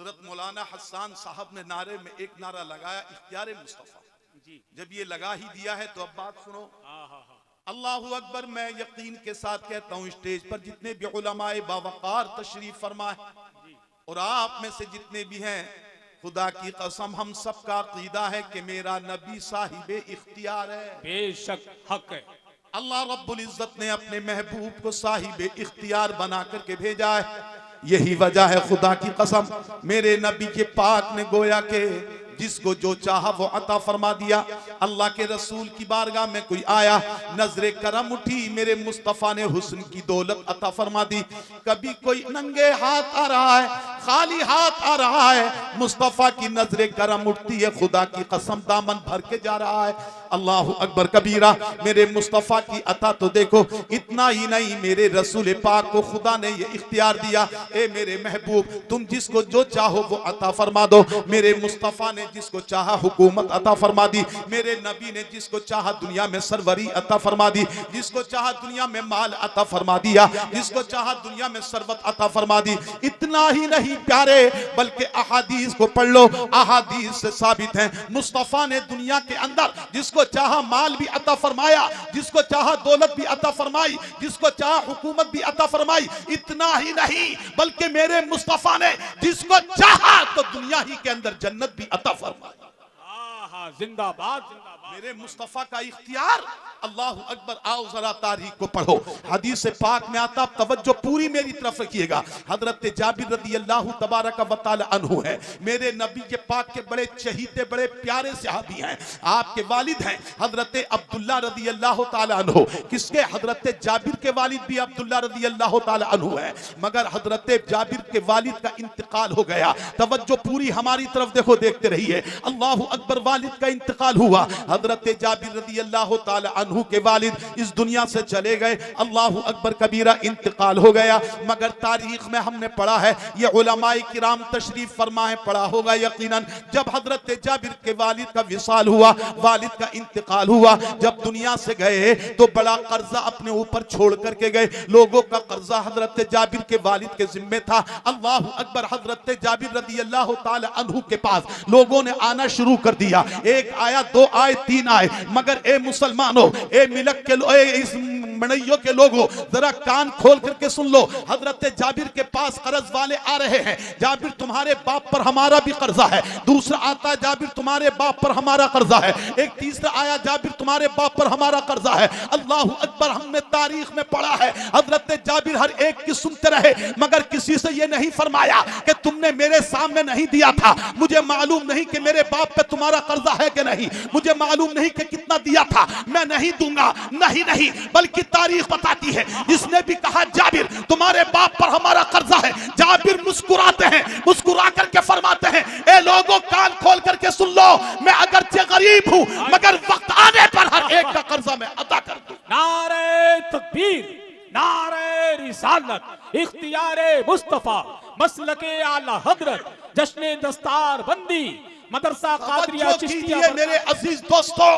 हजरत मौलाना हसन साहब ने नारे में एक नारा लगाया, इख्तियार मुस्तफा। जब ये लगा ही दिया है तो अब बात सुनो। अल्लाहु अकबर। मैं यकीन के साथ कहता हूँ स्टेज पर जितने भी उलमाए बावकार तशरीफ फरमाए और आप में से जितने भी हैं, खुदा की कसम हम सबका अकीदा है कि मेरा नबी साहिबे इख्तियार है। बेशक हक है। अल्लाह रब्बुल इज्जत ने अपने महबूब को साहिबे इख्तियार बना करके भेजा है। यही वजह है खुदा की कसम मेरे नबी के पाक ने गोया के जिसको जो चाहा वो अता फरमा दिया। अल्लाह के रसूल की बारगाह में कोई आया, नजरे करम उठी, मेरे मुस्तफा ने हुस्न की दौलत अता फरमा दी। कभी कोई नंगे हाथ आ रहा है, खाली हाथ आ रहा है, मुस्तफा की नजरे करम उठती है, खुदा की कसम दामन भर के जा रहा है। अल्लाह अकबर कबीरा। मेरे मुस्तफा की अता तो देखो। इतना ही नहीं, मेरे रसूल पाक को खुदा ने ये इख्तियार दिया, ए मेरे महबूब तुम जिसको जो चाहो वो अता फरमा दो। मेरे मुस्तफा ने जिसको चाहा हुकूमत अता फरमा दी, मेरे नबी ने जिसको चाहा दुनिया में सरवरी अता फरमा दी, जिसको चाहा दुनिया में माल अता फरमा दिया, जिसको चाहा दुनिया में सरबत अता फरमा दी। इतना ही नहीं प्यारे, बल्कि अहादीस को पढ़ लो, अहादीस से साबित है मुस्तफा ने दुनिया के अंदर जिसको चाहा माल भी अता फरमाया, जिसको चाहा दौलत भी अता फरमाई, जिसको चाहा हुकूमत भी अता फरमाई। इतना ही नहीं, बल्कि मेरे मुस्तफा ने जिसको चाहा तो दुनिया ही के अंदर जन्नत भी अता फरमाई। जिंदाबाद जिंदाबाद। मेरे मुस्तफा का इख्तियार। अल्लाह अकबर। आओ जरा तारीख को पढ़ो। हदीस पाक में आता, तवज्जो पूरी मेरी तरफ रखिएगा। हजरत जाबिर रदी अल्लाह तबारक व तआला अन्हु है, मेरे नबी के पाक के बड़े चहीते बड़े प्यारे सहाबी हैं। आपके वालिद हैं हजरत अब्दुल्ला रदी अल्लाह तआला अन्हु। किसके? हजरत जाबिर के वालिद भी अब्दुल्ला रदी अल्लाह तआला अन्हु है, मगर हजरत जाबिर के वालिद का इंतकाल हो गया। तवज्जो पूरी हमारी तरफ देखो, देखते रहिए। अल्लाह अकबर। वालिद का इंतकाल हुआ, हजरत जाबिर रदी अल्लाह तआला अन्हु के वालिद इस दुनिया से चले गए। अल्लाह अकबर कबीरा, इंतकाल हो गया। मगर तारीख में हमने पढ़ा है, ये उलमाए किराम तशरीफ फरमाए, पढ़ा होगा यकीनन, जब हजरत जाबिर के वालिद का विसाल हुआ, वालिद का इंतकाल हुआ, जब दुनिया से गए तो बड़ा कर्जा अपने ऊपर छोड़ करके गए। लोगों का कर्जा हजरत जाबिर के वालिद के जिम्मे था। अल्लाह अकबर। हजरत जाबिर रदी अल्लाह तआला अन्हु के पास लोगों ने आना शुरू कर दिया। एक आया, दो आए, तीन आए, मगर ए मुसलमानों, ए मिलक के लोग, इस मड़इयों के लोगों, जरा कान खोल करके सुन लो। हजरत जाबिर के पास कर्ज वाले आ रहे हैं। जाबिर तुम्हारे बाप पर हमारा भी कर्जा है। दूसरा आता है, जाबिर तुम्हारे बाप पर हमारा कर्जा है। एक तीसरा आया, जाबिर तुम्हारे बाप पर हमारा कर्जा है। अल्लाह अकबर। हमने तारीख में पढ़ा है, हजरत जाबिर हर एक की सुनते रहे, मगर किसी से यह नहीं फरमाया कि तुमने मेरे सामने नहीं दिया था, मुझे मालूम नहीं कि मेरे बाप पे तुम्हारा कर्जा है कि नहीं, मुझे मालूम नहीं कि कितना दिया था, मैं नहीं दूंगा। नहीं नहीं, बल्कि तारीख बताती है, जिसने भी कहा जाबिर तुम्हारे बाप पर हमारा कर्जा है, जाबिर मुस्कुराते हैं, मुस्कुरा करके फरमाते हैं, ए लोगों कान खोल करके सुन लो, मैं अगरचे गरीब हूं, मगर वक्त आने पर हर एक का कर्जा मैं अदा कर दूं। नारे तकबीर, नारे रिसालत, इख्तियारे मुस्तफा, मसलके आला हजरत, जश्ने दस्तार बंदी, मदरसा कादरिया चिश्तिया। मेरे अजीज दोस्तों,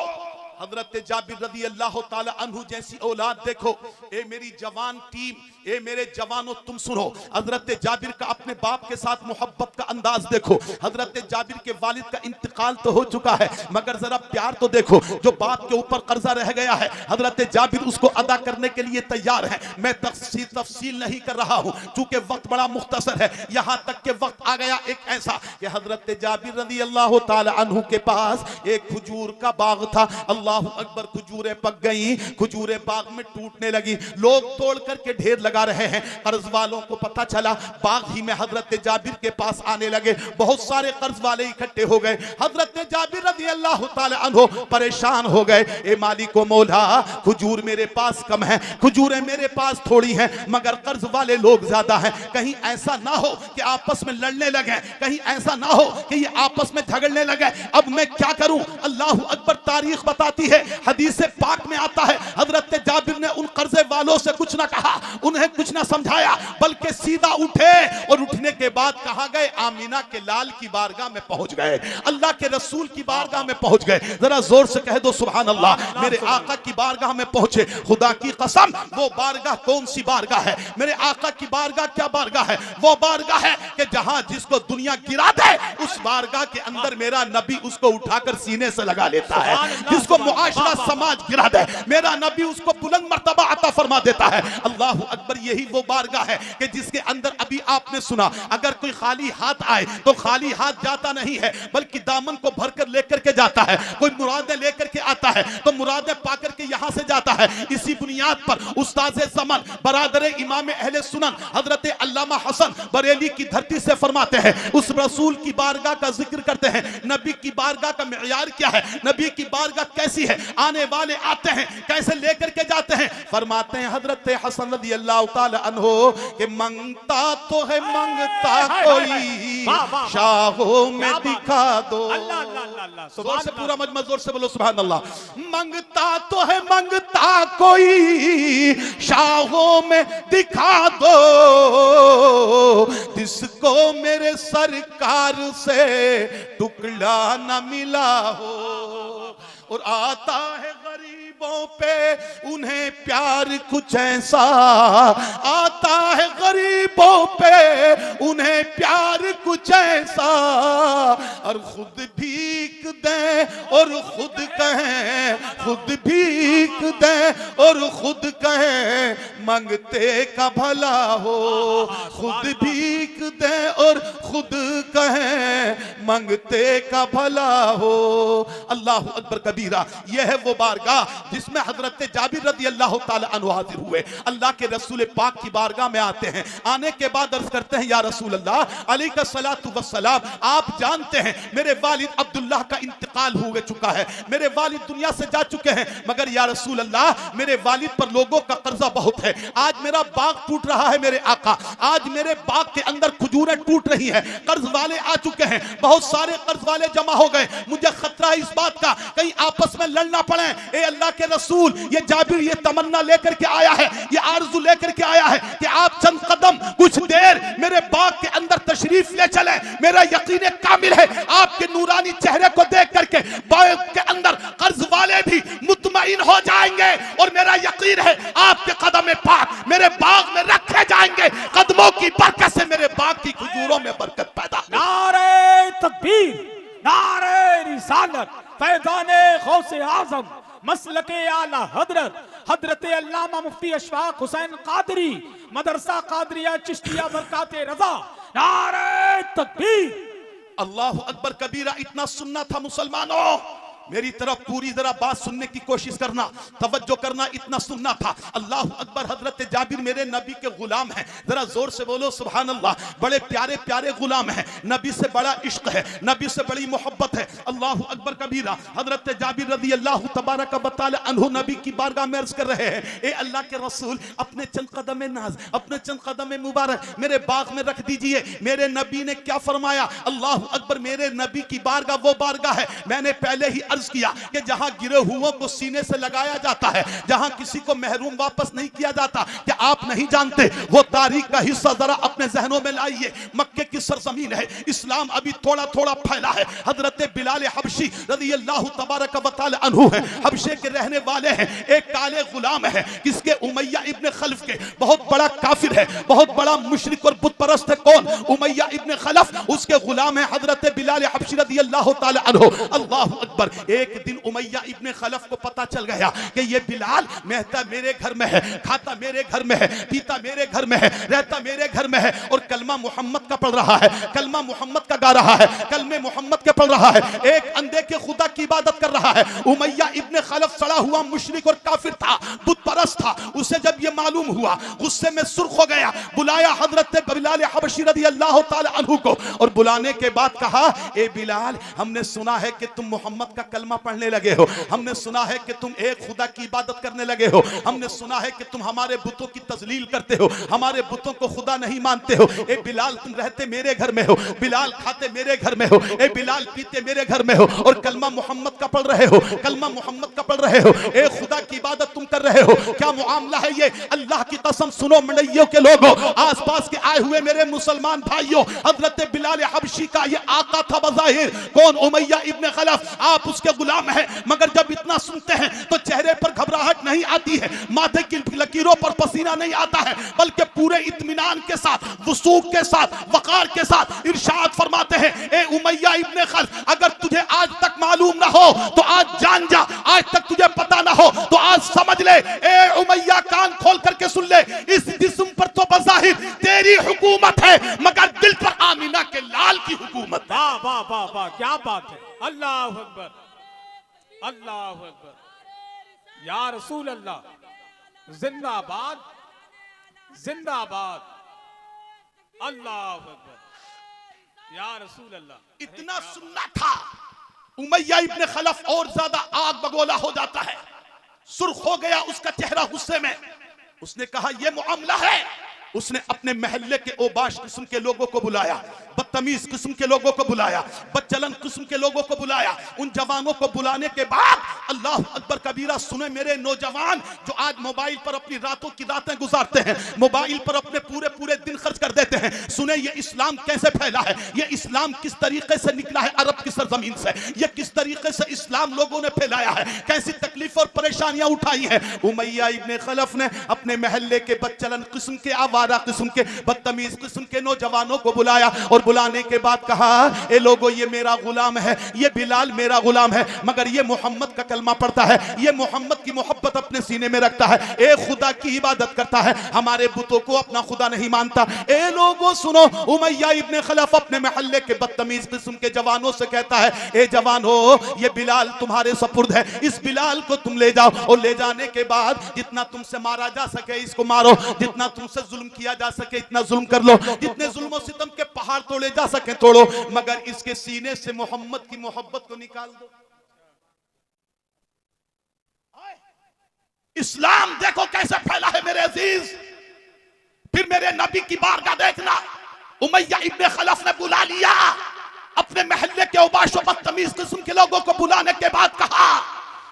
हजरत जाबिर रदी अल्लाह तआला अन्हु जैसी औलाद देखो। ए मेरी जवान टीम, ए मेरे जवानों तुम सुनो, हजरत जाबिर का अपने बाप के साथ मोहब्बत का अंदाज देखो। हजरत जाबिर के वालिद का इंतकाल तो हो चुका है, मगर जरा प्यार तो देखो। जो बाप के ऊपर कर्जा रह गया है, हजरत जाबिर उसको अदा करने के लिए तैयार है। मैं तफसील नहीं कर रहा हूं, चूंकि वक्त बड़ा मुख्तसर है। यहां तक के वक्त आ गया एक ऐसा कि हजरत जाबिर रदी अल्लाह तआला अन्हु के पास एक खजूर का बाग था। अल्लाह अकबर। खजूरें पक गई, खजूरें बाग में टूटने लगी, लोग तोड़ करके ढेर लगा रहे हैं। कर्ज वालों को पता चला, बाग ही में हजरत जाबिर के पास आने लगे। बहुत सारे कर्ज वाले इकट्ठे हो गए। हजरत जाबिर रदी अल्लाह तआला अन्हु परेशान हो गए, ए मालिक व मौला, खजूर मेरे पास कम है, खजूरें मेरे पास थोड़ी हैं, मगर कर्ज वाले लोग ज्यादा हैं। कहीं ऐसा ना हो कि आपस में लड़ने लगे, कहीं ऐसा ना हो कि ये आपस में झगड़ने लगे। अब मैं क्या करूं? अल्लाह अकबर। तारीख बताती आती है, हदीस पाक में आता है, हजरत जाबिर ने उन कर्जे वालों से कुछ ना कहा, उन्हें कुछ ना समझाया, बल्कि सीधा उठे और उठने के बाद कहा गए आमीना के लाल की बारगाह में पहुंच गए, अल्लाह के रसूल की बारगाह में पहुंच गए। जरा जोर से कह दो सुभान अल्लाह। मेरे आका की बारगाह में पहुंचे, खुदा की कसम वो बारगाह कौन सी बारगाह है? मेरे आका की बारगाह क्या बारगाह है? वो बारगाह है कि जहां जिसको दुनिया गिरा दे उस बारगाह के अंदर मेरा नबी उसको उठाकर सीने से लगा लेता है। जिसको मुआशरा समाज गिरा दे मेरा नबी उसको बुलंद मर्तबा अता फरमा देता है। अल्लाह अकबर, यही वो बारगाह है कि जिसके अंदर अभी आपने सुना, अगर कोई खाली हाथ आए तो खाली हाथ जाता नहीं है, बल्कि दामन को भरकर लेकर के जाता है। कोई मुरादें लेकर के आता है तो मुरादें पाकर के यहां से जाता है। इसी बुनियाद पर उस्ताद ज़मान बरादर इमाम अहले सुनन हजरत अल्लामा हसन बरेली की धरती से फरमाते हैं, उस रसूल की बारगाह का जिक्र करते हैं। नबी की बारगाह का मियार क्या है? नबी की बारगाह कैसी है? आने वाले आते हैं कैसे लेकर के जाते हैं? फरमाते हैं हजरत हसन रज़ी अल्लाह ताला अन्हो कि मंगता तो है मंगता कोई शाहों में दिखा दो। जोर से पूरा मजमा जोर से बोलो सुभान अल्लाह। मंगता तो है मंगता कोई शाहों में दिखा दो, जिसको मेरे सरकार से टुकड़ा न मिला हो। और आता है गरीबों पे उन्हें प्यार कुछ ऐसा, आता है गरीबों पे उन्हें प्यार कुछ ऐसा, और खुद भीख दें और खुद कहें, खुद भीख दें और खुद कहें मंगते का भला हो। खुद भीख दें और खुद कहें मंगते का भला हो। अल्लाह अकबर कबीरा। यह है वो बारगाह जिसमें हजरत जाबिर रज़ी अल्लाह ताला अन्हु हाजिर हुए, अल्लाह के रसूल पाक की बारगाह में आते हैं। आने के बाद अर्ज करते हैं या रसूल अल्लाह अलैका सलातु वस्सलाम, आप जानते हैं मेरे वालिद अब्दुल्लाह का इंतकाल हो चुका है, मेरे वालिद दुनिया से जा चुके हैं, मगर या रसूल अल्लाह मेरे वालिद पर लोगों का कर्जा बहुत है। आज मेरा बाग टूट रहा है मेरे आका, आज मेरे बाग के अंदर खजूरें टूट रही हैं, कर्ज वाले आ चुके हैं, बहुत सारे कर्ज वाले जमा हो गए, मुझे खतरा है इस बात का कहीं आपस में लड़ना पड़े। ए अल्लाह के रसूल, ये जाबिर ये तमन्ना लेकर के आया है, ये आरज़ू लेकर के आया है कि आप चंद कदम कुछ देर मेरे बाग के अंदर तशरीफ ले चले। मेरा यकीन कामिल है आपके नूरानी चेहरे को देख करके बाग के अंदर कर्ज वाले भी मुतमईन हो जाएंगे, और मेरा यकीन है आपके कदम पाक मेरे बाग में रखे जाएंगे। कदमों की बरकत से मेरे बाग की खजूरों में बरकत पैदा। नारे तकबीर, नारे रिसालत, फैज़ाने गौसे आज़म, मसलके आला हजरत हजरत अल्लामा मुफ्ती अशफाक हुसैन कादरी, मदरसा कादरिया चिश्तिया बरकाते रजा। नारे तकबीर। अल्लाह अकबर कबीरा। इतना सुनना था मुसलमानों, मेरी तरफ पूरी जरा बात सुनने की कोशिश करना, तवज्जो करना, इतना सुनना था। अल्लाह अकबर। हजरत जाबिर मेरे नबी के गुलाम हैं, जरा जोर से बोलो सुभान अल्लाह। बड़े प्यारे प्यारे गुलाम हैं, नबी से बड़ा इश्क है, नबी से बड़ी मोहब्बत है। अल्लाह अकबर कबीरा। हजरत जाबिर रज़ी अल्लाह तबारक व तआला अन्हु नबी की बारगाह में अर्ज कर रहे हैं, ए अल्लाह के रसूल अपने चंद कदम नाज, अपने चंद कदम मुबारक मेरे बाग में रख दीजिए। मेरे नबी ने क्या फरमाया? अल्लाह अकबर। मेरे नबी की बारगाह वो बारगाह है, मैंने पहले ही अर्ज किया कि जहां गिरे हुओं को सीने से लगाया जाता है, जहां किसी को महरूम वापस नहीं किया जाता। क्या आप नहीं जानते वो तारीख का हिस्सा जरा अपने जहनों में लाइए। मक्के की सरजमीन है, इस्लाम अभी थोड़ा थोड़ा फैला है। हजरत बिलाल हबशी रज़ी अल्लाह तबारक व तआला अन्हु है, हबशे के रहने वाले हैं। एक काले गुलाम है किसके? उमैया इब्ने खल्फ के। बहुत बड़ा काफिर है, बहुत बड़ा मुशरिक और बुत परस्त है। कौन? उमैया इब्ने खल्फ, उसके गुलाम है हजरत बिलाल हबशी रज़ी अल्लाह तआला अन्हु। अल्लाह अकबर। एक दिन उमैया इब्ने खल्फ को पता चल गया कि ये बिलाल मेहता मेरे घर में है, खाता मेरे घर में है, पीता मेरे घर में है, रहता मेरे घर में है, और कलमा मोहम्मद का पढ़ रहा है, कलमा मोहम्मद का गा रहा है, कलमे मोहम्मद के पढ़ रहा है, एक अंधे के खुदा की इबादत कर रहा है। उमैया इब्ने खल्फ सड़ा हुआ मुशरिक और काफिर था, बुत परस्त था। उसे जब ये मालूम हुआ गुस्से में सुर्ख हो गया, बुलाया हजरत बिलाल हबशी रज़ी अल्लाह तआला अन्हु को, और बुलाने के बाद कहा, ए बिलाल हमने सुना है कि तुम मोहम्मद का कलमा पढ़ने लगे हो, हमने सुना है कि तुम एक खुदा की इबादत करने लगे हो, हमने सुना है कि तुम हमारे बुतों की तजलील करते हो, हमारे बुतों को खुदा नहीं मानते हो। ए बिलाल, तुम रहते मेरे घर में हो, बिलाल खाते मेरे घर में हो, ए बिलाल पीते मेरे घर में हो, और कलमा मोहम्मद का पढ़ रहे हो, कलमा मोहम्मद का पढ़ रहे हो, एक खुदा की इबादत तुम कर रहे हो। क्या मामला है ये? अल्लाह की कसम सुनो मंडइयों के लोगों, आसपास के आए हुए मेरे मुसलमान भाइयों, हजरत बिलाल हबशी का ये आका था बज़ाहिर। कौन? उमैया इब्न खलफ। आप उसके गुलाम हैं, मगर जब इतना सुनते हैं तो चेहरे पर घबराहट नहीं आती है, माथे की लकीरों पर पसीना नहीं आता है, बल्कि पूरे इत्मीनान के साथ, वसूक के साथ, वकार के साथ इरशाद फरमाते हैं, ए उमैया इब्न खलफ, अगर तुझे आज तक मालूम ना हो तो आज जान जा, आज तक तुझे पता ना हो तो आज समझ ले। ए उमैया, कान खोल करके सुन ले, इस जिस्म पर तो बज़ाहिर तेरी हुकूमत है, मगर दिल पर आमीना के लाल की हुकूमत है। वाह वाह वाह वाह, क्या बात है। अल्लाह अकबर, अल्लाह अकबर, या रसूल अल्लाह, जिंदाबाद जिंदाबाद, अल्लाह अकबर, या रसूल अल्लाह। इतना सुनना था, उमैया इब्न खलफ और ज्यादा आग बगोला हो जाता है, सुर्ख हो गया उसका चेहरा गुस्से में। उसने कहा यह मामला है। उसने अपने महल्ले के ओबाश किस्म के लोगों को बुलाया, बदतमीज किस्म के लोगों को बुलाया, बदचलन किस्म के लोगों को बुलाया। उन जवानों को बुलाने के बाद, अल्लाह अकबर कबीरा, सुने मेरे नौजवान जो आज मोबाइल पर अपनी रातों की रातें गुजारते हैं, मोबाइल पर अपने पूरे पूरे दिन खर्च कर देते हैं, सुने ये इस्लाम कैसे फैला है, ये इस्लाम किस तरीके से निकला है अरब की सरजमीन से, ये किस तरीके से इस्लाम लोगों ने फैलाया है, कैसी तकलीफ और परेशानियां उठाई है। उमैया इब्न खलफ ने अपने महल्ले के बदचलन किस्म के, आवारा किस्म के, बदतमीज किस्म के नौजवानों को बुलाया, और बुलाने के बाद कहा, ए लोगो, ये मेरा गुलाम है, ये बिलाल मेरा गुलाम है, मगर ये मोहम्मद का कलमा पढ़ता है, ये मोहम्मद की मोहब्बत अपने सीने में रखता है, एक खुदा की इबादत करता है, हमारे बुतों को अपना खुदा नहीं मानता। ए लोगो सुनो, उमैया इब्न खलफ अपने महल्ले के बदतमीज किस्म के जवानों से कहता है, ए जवानो, ये बिलाल तुम्हारे सपुर्द है, इस बिलाल को तुम ले जाओ, और ले जाने के बाद जितना तुमसे मारा जा सके इसको मारो, जितना तुमसे जुल्म किया जा सके इतना जुल्म कर लो, जितने जुल्म सितम के पहाड़ तोड़े जा सके तोड़ो, मगर इसके सीने से मोहम्मद की मोहब्बत को निकाल दो। इस्लाम देखो कैसे फैला है मेरे अजीज। फिर मेरे नबी की बारगाह देखना, उमैया इब्न खलफ ने बुला लिया अपने महल्ले के औबाश बदतमीज किस्म के लोगों को। बुलाने के बाद कहा,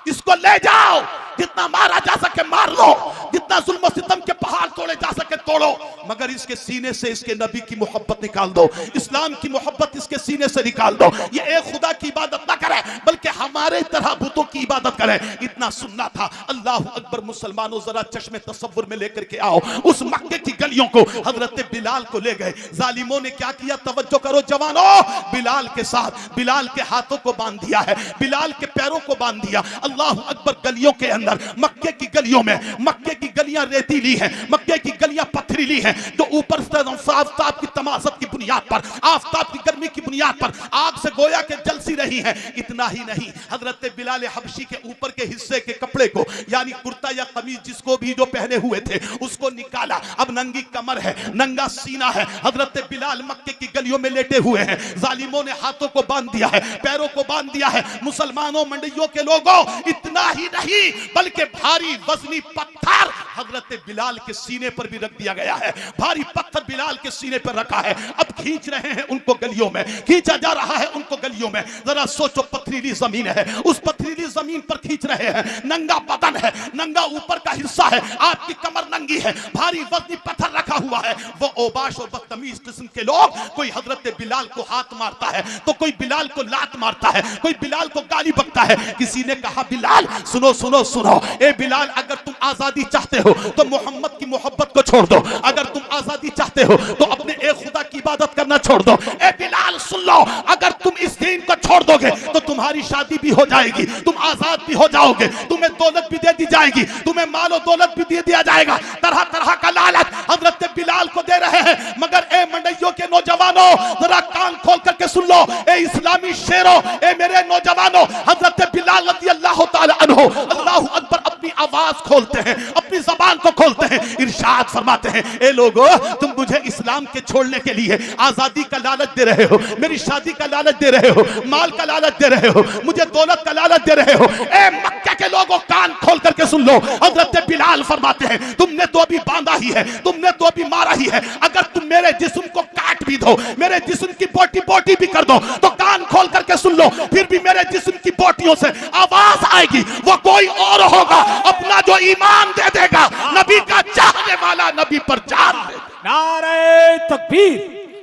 इसको ले जाओ, जितना मारा जा सके मार लो, जितना जुल्म सितम के पहाड़ तोड़े जा सके तोड़ो, मगर इसके सीने से इसके नबी की मोहब्बत निकाल दो, इस्लाम की मोहब्बत इसके सीने से निकाल दो। ये एक खुदा की इबादत ना करे, बल्कि हमारे तरह बुतों की इबादत करे। इतना सुनना था। अल्लाह अकबर। मुसलमानों, जरा चश्मे तसव्वुर में लेकर के आओ उस मक्के की गलियों को। हजरत बिलाल को ले गए, जालिमों ने क्या किया, तवज्जो करो जवानों, बिलाल के साथ बिलाल के हाथों को बांध दिया है, बिलाल के पैरों को बांध दिया। अल्लाह अकबर। गलियों के अंदर, मक्के की गलियों में, मक्के की गलियां रेतीली हैं, मक्के की गलियां पथरीली हैं, जो ऊपर से आफताब की तमाज़त की बुनियाद पर, आफताब की गर्मी की बुनियाद पर आग से गोया के जलसी रही हैं। इतना ही नहीं, हजरत बिलाल हबशी के ऊपर के हिस्से के कपड़े को, यानी कुर्ता या कमीज जिसको भी जो पहने हुए थे, उसको निकाला। अब नंगी कमर है, नंगा सीना है। हजरत बिलाल मक्के की गलियों में लेटे हुए हैं। जालिमों ने हाथों को बांध दिया है, पैरों को बांध दिया है। मुसलमानों, मंडियों के लोगों, इतना ही नहीं बल्कि भारी वजनी पत्थर हजरत बिलाल के सीने पर भी रख दिया गया है। भारी पत्थर बिलाल के सीने पर रखा है। अब खींच रहे हैं उनको गलियों में, खींचा जा रहा है उनको गलियों में। जरा सोचो, पथरीली जमीन है, उस पथरीली जमीन पर खींच रहे हैं। नंगा बदन है, नंगा ऊपर का हिस्सा है, आपकी कमर नंगी है, भारी वजनी पत्थर रखा हुआ है। वो ओबाश और बदतमीज किस्म के लोग, कोई हजरत बिलाल को हाथ मारता है तो कोई बिलाल को लात मारता है, कोई बिलाल को गाली बकता है। किसी ने कहा, बिलाल सुनो सुनो सुनो, ए बिलाल, अगर तुम आजादी चाहते हो तो मोहम्मद की मोहब्बत को छोड़ दो, अगर तुम आजादी चाहते हो तो अपने एक खुदा की इबादत करना छोड़ दो। ए बिलाल सुन लो, अगर तुम इस दीन को छोड़ दोगे तो तुम्हारी शादी भी हो जाएगी, तुम आजाद भी हो जाओगे, तुम्हें दौलत भी दे दी जाएगी, तुम्हें मालो दौलत भी दे दिया जाएगा। तरह तरह का लालच हजरत बिलाल को दे रहे हैं। मगर ए मंडियों के नौजवानों, जरा कान खोल करके सुन लो, ए इस्लामी शेरों, ए मेरे नौजवानों, हजरत बिलाल रज़ी अल्लाह तआला अन्हु, अल्लाहु अकबर, अपनी आवाज खोलते हैं, अपनी जबान को खोलते हैं, इरशाद फरमाते हैं, ए लोगो तुम मुझे इस्लाम के छोड़ने के लिए आजादी का लालच दे रहे हो, मेरी शादी का लालच दे रहे हो, माल का लालच दे रहे हो, मुझे दौलत का लालच दे रहे हो। ए मक्के के लोगों कान खोल करके सुन लो, हजरत बिलाल फरमाते हैं, तुमने तो अभी बांधा ही है, तुमने तो अभी मारा ही है, अगर तुम मेरे जिस्म को काट भी दो, मेरे जिस्म की बोटी बोटी भी कर दो, तो कान खोल करके सुन लो, फिर भी मेरे जिस्म की बोटियों से आवाज आएगी, वो कोई और होगा, अपना जो ईमान दे देगा, नबी का चाहने वाला, नबी पर जान दे देगा। नारे तकबीर,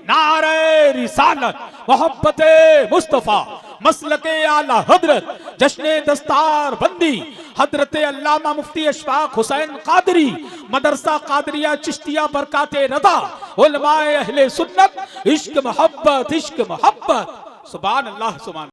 नारे रिसालत, मोहब्बते मुस्तफा, मसलके आला हजरत, जश्ने दस्तार बंदी, हजरत अल्लामा मुफ्ती अशफाक हुसैन कादरी, मदरसा कादरिया चिश्तिया बरकाते रदा, उलमाए अहले सुन्नत, इश्क मोहब्बत, इश्क मोहब्बत। सुभान अल्लाह, सुभान